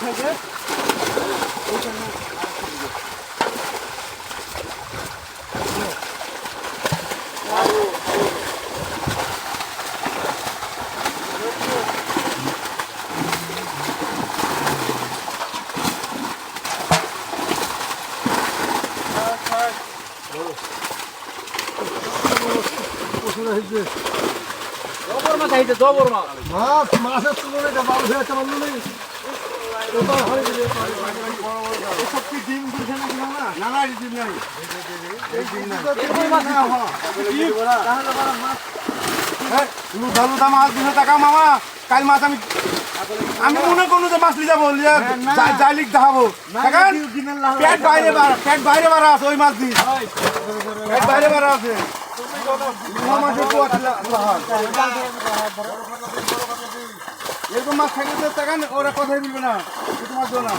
থাকে মাছের তুলনায় বাবু হয়ে তেমন নেই ডিম দিচ্ছে না না ডিম নাই মাছ 200 টাকা মামা কাল মাছ আমি মনে করলো যে মাছ লিয়ে যাবো জাইলিক দেখাবো পেট বাইরে বাড়া আছে ওই মাছ দিয়ে পেট বাইরে বাড়া আছে এরকম মাছ থাকলে টাকা ওরা কথাই বলবে না তোমার জন্য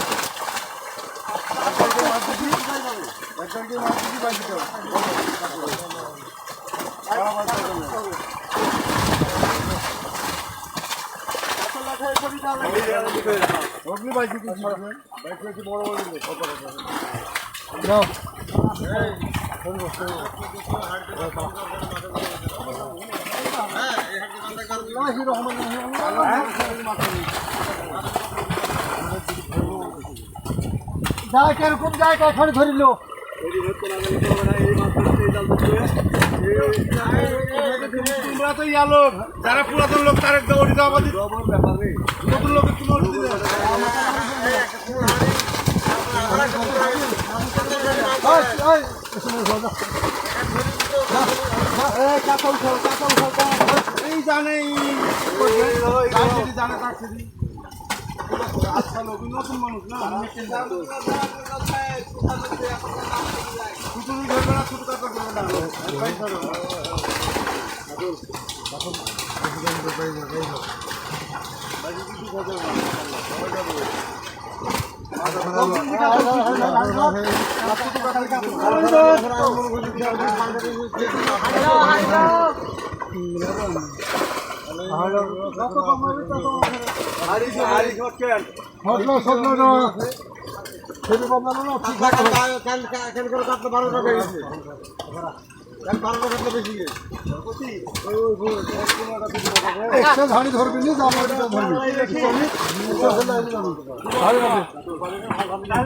যায় কেরকম যায় কখন ধরিল তোমরা তো ইয়া লোক যারা পুরাতন লোক তার নতুন লোকের এই জানে জানে আচ্ছা লোক নতুন মানুষ না ঝাড়ি ধরবি